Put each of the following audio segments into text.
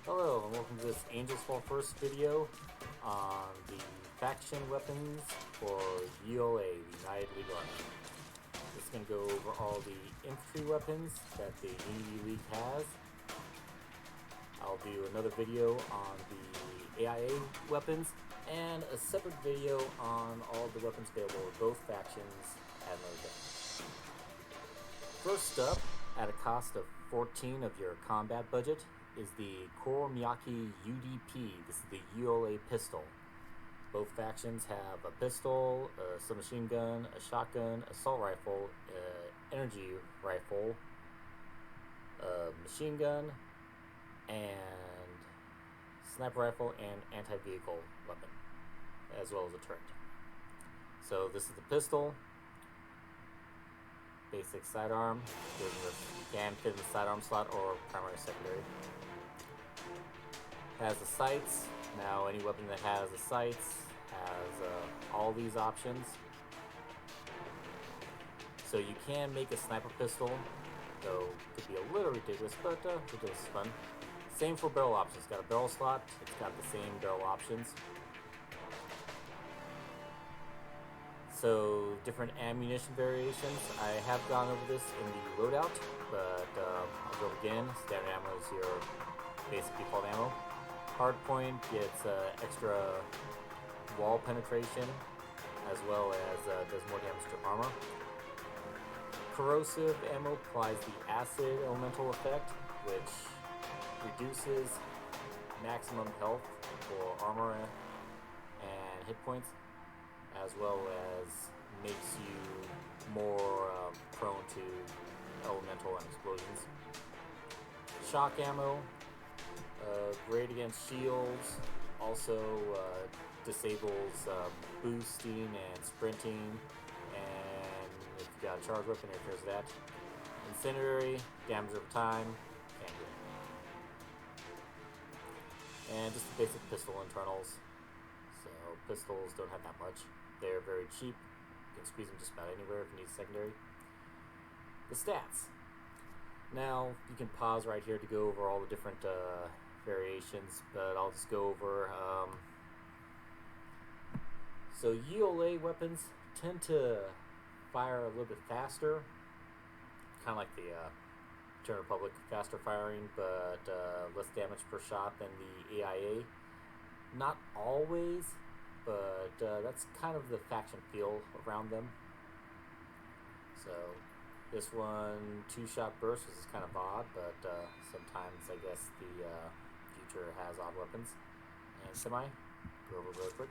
Hello and welcome to this Angels Fall First video on the faction weapons for ULA, the United League Army. This is going to go over all the infantry weapons that the Unity League has. I'll do another video on the AIA weapons and a separate video on all the weapons available to both factions at another day. First up, at a cost of 14 of your combat budget, is the Corps-Miyaki UDP. This is the ULA pistol. Both factions have a pistol, a submachine gun, a shotgun, assault rifle, energy rifle, a machine gun, and sniper rifle and anti-vehicle weapon, as well as a turret. So this is the pistol. Basic sidearm. You can fit in the sidearm slot or primary secondary. Has the sights. Now any weapon that has the sights has all these options. So you can make a sniper pistol, though it could be a little ridiculous, but ridiculous is fun. Same for barrel options. It's got a barrel slot. It's got the same barrel options. So different ammunition variations. I have gone over this in the loadout, but I'll go again. Standard ammo is your basic default ammo. Hardpoint gets extra wall penetration, as well as does more damage to armor. Corrosive ammo applies the acid elemental effect, which reduces maximum health for armor and hit points, as well as makes you more prone to elemental and explosions. Shock ammo, great against shields, also disables boosting and sprinting, and if you've got a charge weapon, it repairs that. Incendiary, damage over time, can't do it. And just the basic pistol internals. So pistols don't have that much. They're very cheap. You can squeeze them just about anywhere if you need secondary. The stats. Now, you can pause right here to go over all the different variations, but I'll just go over. So ULA weapons tend to fire a little bit faster, kind of like the Return Republic, faster firing, but less damage per shot than the AIA. Not always, but that's kind of the faction feel around them. So this one, 2-shot burst, which is kind of odd, but sometimes I guess the future has odd weapons. And semi, go over real quick.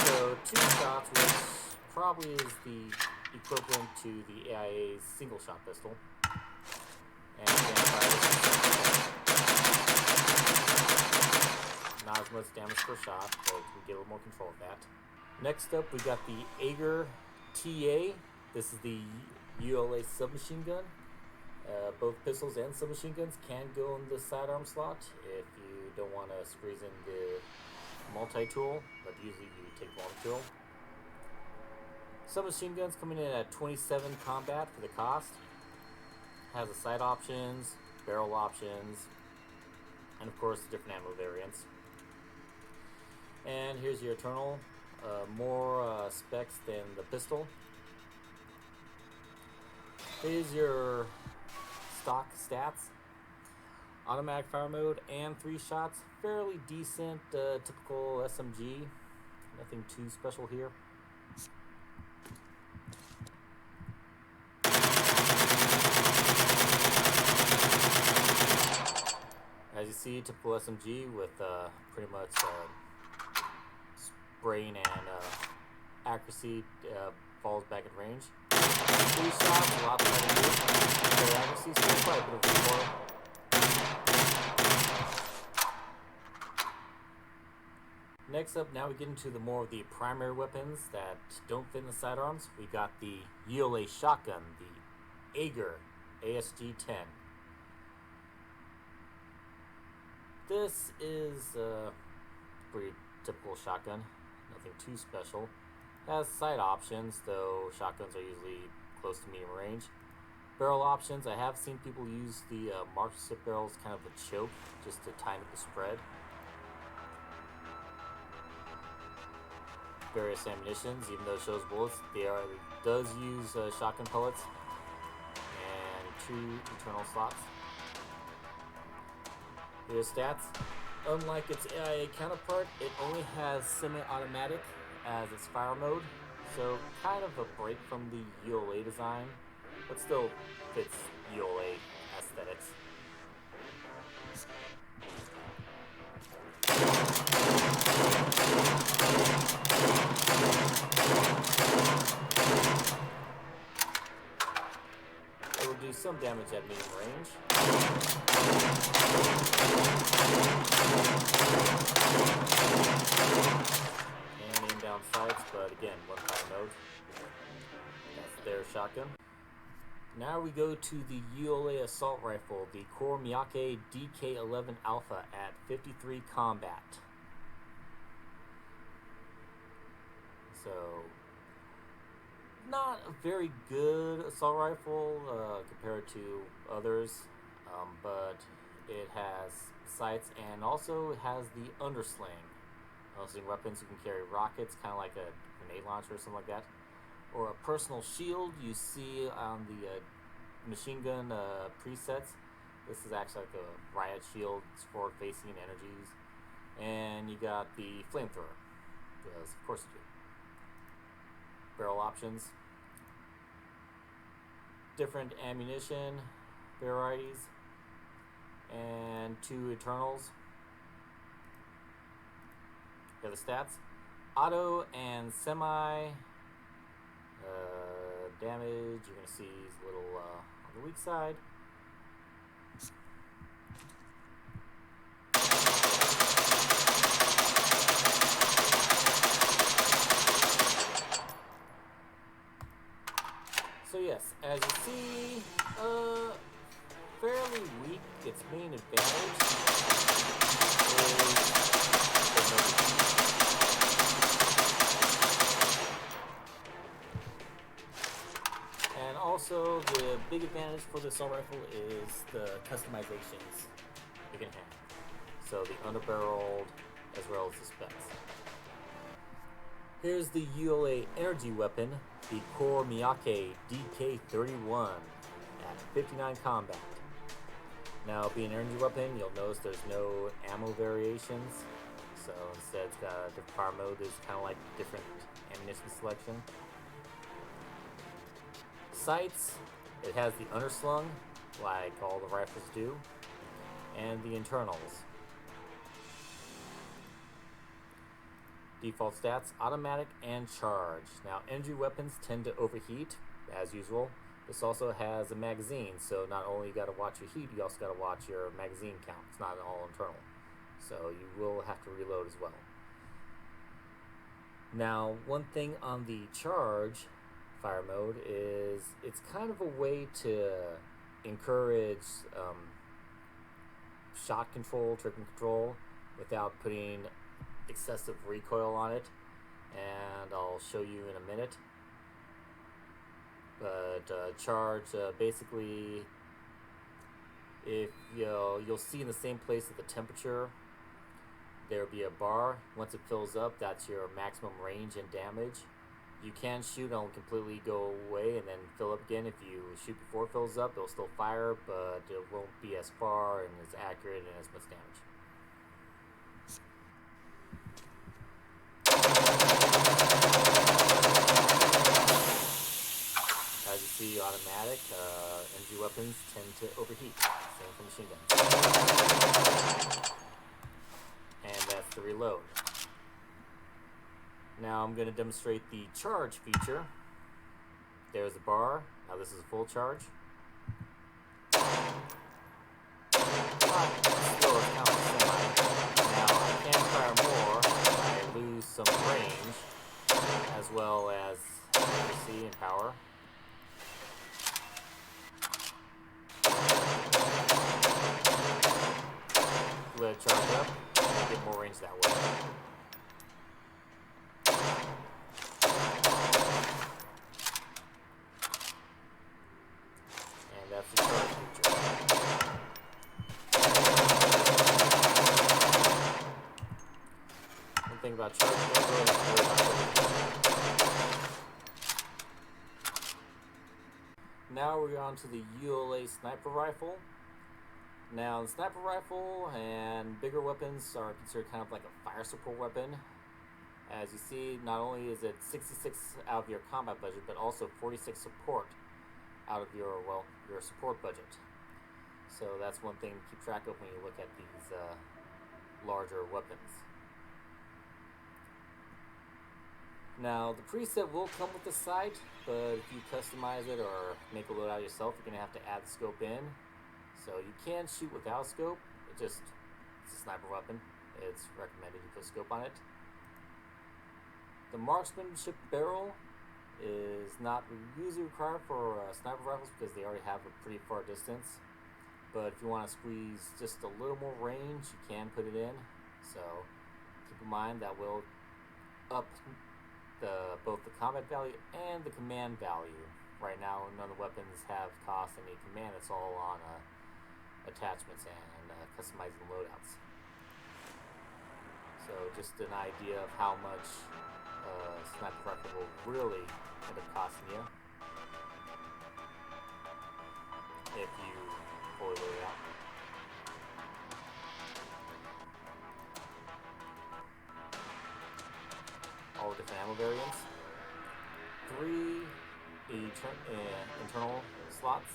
So 2 shots, which probably is the equivalent to the AIA's single-shot pistol. And not as much damage per shot, but we get a little more control of that. Next up, we got the Aeger TA. This is the ULA submachine gun. Both pistols and submachine guns can go in the sidearm slot if you don't want to squeeze in the multi-tool, but usually you take one tool. Submachine guns coming in at 27 combat for the cost. Has the sight options, barrel options, and of course different ammo variants. And here's your internal, more specs than the pistol. Here's your stock stats. Automatic fire mode and 3 shots, fairly decent, typical SMG. Nothing too special here. As you see, typical SMG with pretty much spraying and accuracy falls back at range. 3 shots, a lot better than the accuracy, so quite a bit of recoil. Next up, now we get into the more of the primary weapons that don't fit in the sidearms. We got the ULA shotgun, the Aeger ASG10. This is a pretty typical shotgun, nothing too special. Has sight options, though shotguns are usually close to medium range. Barrel options, I have seen people use the marksmanship barrels kind of a choke just to time up the spread. Various ammunitions, even though it shows bullets, it does use shotgun pellets and 2 internal slots. Here's stats. Unlike its AIA counterpart, it only has semi-automatic as its fire mode, so kind of a break from the ULA design, but still fits ULA aesthetics. It will do some damage at medium range. And aim down sights, but again, one fire mode. That's their shotgun. Now we go to the ULA assault rifle, the Corps-Miyaki DK11A at 53 combat. So, not a very good assault rifle compared to others, but it has sights and also has the undersling. Undersling weapons, you can carry rockets, kind of like a grenade launcher or something like that. Or a personal shield you see on the Machinegun presets. This is actually like a riot shield, it's forward facing energies. And you got the flamethrower, because of course you do. Barrel options, different ammunition varieties, and 2 internals. Here are the stats. Auto and semi damage, you're going to see is a little on the weak side. So yes, as you see, fairly weak. Its main advantage is and also the big advantage for the assault rifle is the customizations you can have. So the underbarreled as well as the specs. Here's the ULA energy weapon, the Corps-Miyaki DK31 at 59 combat. Now, being an energy weapon, you'll notice there's no ammo variations. So instead, it's got a different fire mode. There's kind of like different ammunition selection. Sights, it has the underslung, like all the rifles do, and the internals. Default stats, automatic and charge. Now, energy weapons tend to overheat, as usual. This also has a magazine, so not only you got to watch your heat, you also got to watch your magazine count. It's not all internal, so you will have to reload as well. Now, one thing on the charge fire mode is it's kind of a way to encourage shot control, tripping control, without putting excessive recoil on it, and I'll show you in a minute. But charge, basically, if you'll see in the same place at the temperature, there'll be a bar. Once it fills up, that's your maximum range and damage. You can shoot and it'll completely go away and then fill up again. If you shoot before it fills up, it'll still fire, but it won't be as far and as accurate and as much damage. As you see, automatic, energy weapons tend to overheat. Same for machine guns. And that's the reload. Now I'm going to demonstrate the charge feature. There's the bar. Now this is a full charge. Now I can fire more. I lose some range as well as accuracy and power. Let it charge up and get more range that way. about charging. Don't really have to worry about charging. Now we're on to the ULA sniper rifle. Now the sniper rifle and bigger weapons are considered kind of like a fire support weapon. As you see, not only is it 66 out of your combat budget, but also 46 support out of your support budget. So that's one thing to keep track of when you look at these larger weapons. Now the preset will come with the sight, but if you customize it or make a loadout yourself, you're going to have to add the scope in. So you can shoot without scope. It's a sniper weapon. It's recommended you put scope on it. The marksmanship barrel is not usually required for sniper rifles because they already have a pretty far distance. But if you want to squeeze just a little more range, you can put it in. So keep in mind that will up both the combat value and the command value. Right now, none of the weapons have cost any command. It's all on attachments and customizing loadouts. So just an idea of how much sniper rifle will really end up costing you if you fully load it out. All the different ammo variants. 3 internal slots.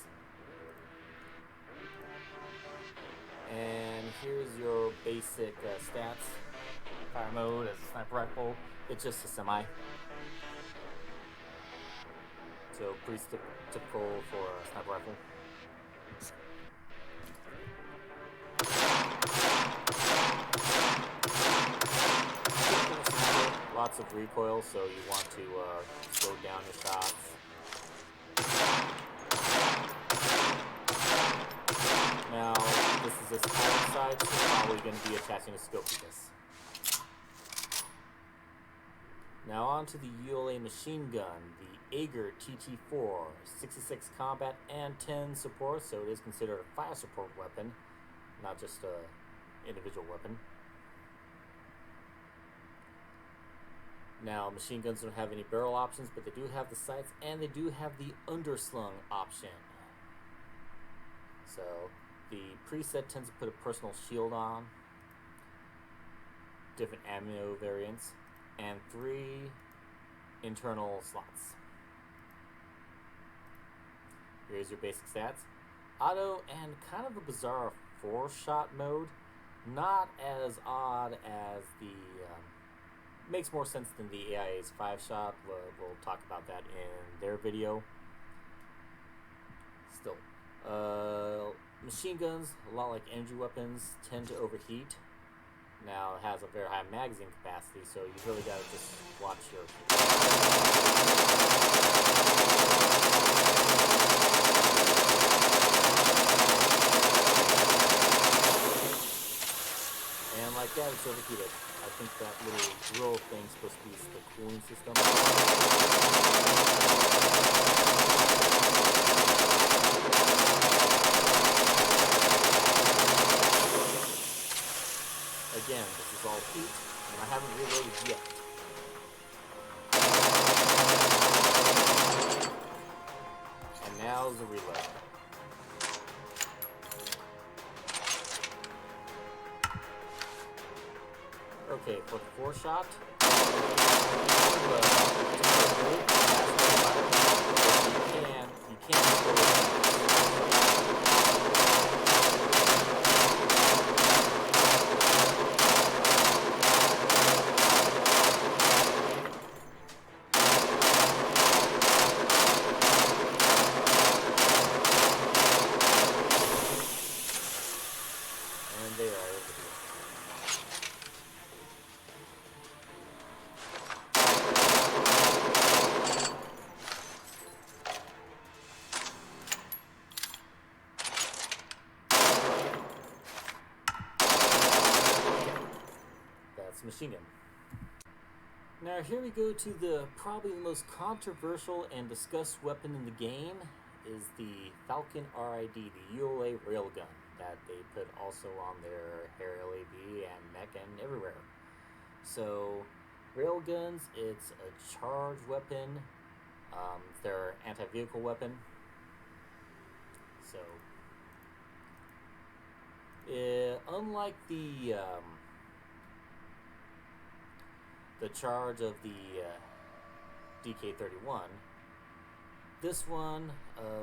And here's your basic stats. Fire mode as a sniper rifle. It's just a semi. So pretty typical for a sniper rifle. Lots of recoil, so you want to slow down your shots. Now, this is a pilot side, so you're probably going to be attaching a scope to this. Now on to the ULA machine gun, the Aeger TT4, 66 combat and 10 support, so it is considered a fire support weapon, not just an individual weapon. Now, machine guns don't have any barrel options, but they do have the sights, and they do have the underslung option. So, the preset tends to put a personal shield on, different ammo variants, and 3 internal slots. Here's your basic stats. Auto and kind of a bizarre 4-shot mode. Not as odd as the... makes more sense than the AIA's 5-shot. We'll talk about that in their video. Still. Machine guns, a lot like energy weapons, tend to overheat. Now it has a very high magazine capacity, so you really gotta just watch your... And like that, it's overheated. I think that little drill thing's supposed to be the cooling system. Again, this is all heat, and I haven't reloaded yet. And now's the reload. Okay, for the 4-shot, you can go. And there, I overdo it. Machine gun. Now here we go to the probably the most controversial and discussed weapon in the game is the Falkin RID, the ULA Railgun that they put also on their hair LAB and neck and everywhere. So Railguns, it's a charge weapon. It's their anti-vehicle weapon. So, unlike the charge of the DK31, this one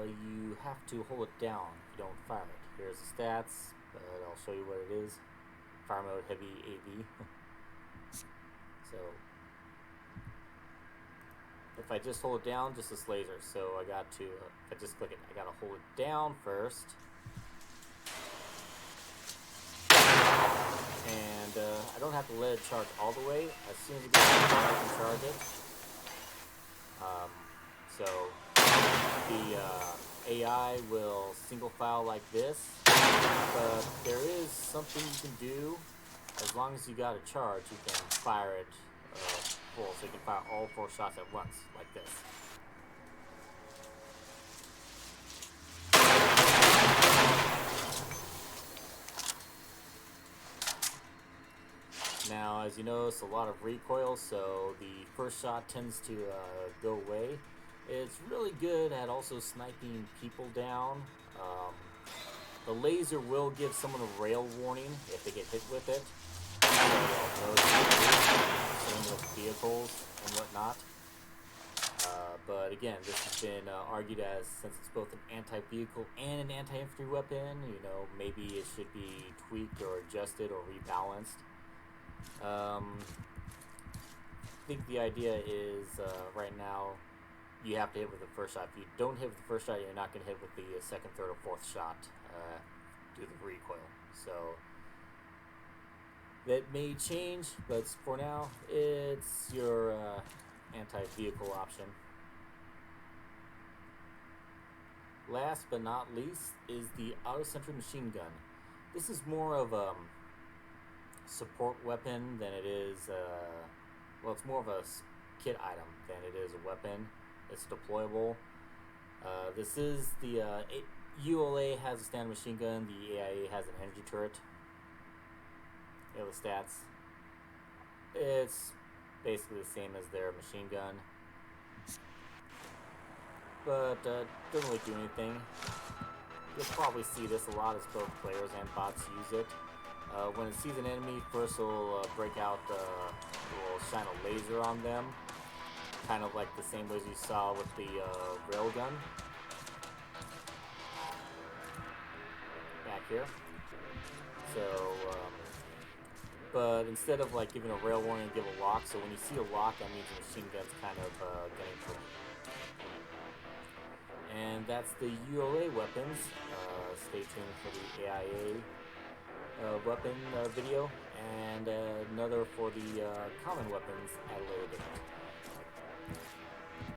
you have to hold it down if you don't fire it. Here's the stats, but I'll show you what it is. Fire mode heavy AV. So if I just hold it down, just this laser. So I got to, if I just click it, I gotta hold it down first. And I don't have to let it charge all the way. As soon as it gets to I can charge it. So the AI will single file like this, but there is something you can do. As long as you got a charge, you can fire it full, so you can fire all 4 shots at once, like this. Now, as you notice, a lot of recoil, so the first shot tends to go away. It's really good at also sniping people down. The laser will give someone a rail warning if they get hit with it. Same with vehicles and whatnot. But again, this has been argued as, since it's both an anti-vehicle and an anti-infantry weapon, you know, maybe it should be tweaked or adjusted or rebalanced. I think the idea is right now you have to hit with the first shot. If you don't hit with the first shot, you're not going to hit with the second, third, or fourth shot due to the recoil. So that may change, but for now, it's your anti-vehicle option. Last but not least is the Autosentry Machinegun. This is more of a support weapon than it is, well, it's more of a kit item than it is a weapon. It's deployable. This is the ULA has a standard machine gun. The AIA has an energy turret. You know the stats. It's basically the same as their machine gun, but doesn't really do anything. You'll probably see this a lot as both players and bots use it. When it sees an enemy, first it'll break out, will shine a laser on them, kind of like the same way as you saw with the Railgun. Back here. So, but instead of like giving a rail warning, give a lock. So when you see a lock, that means the machine gun's kind of getting through. And that's the ULA weapons. Stay tuned for the AIA weapon video, and another for the common weapons at a later date.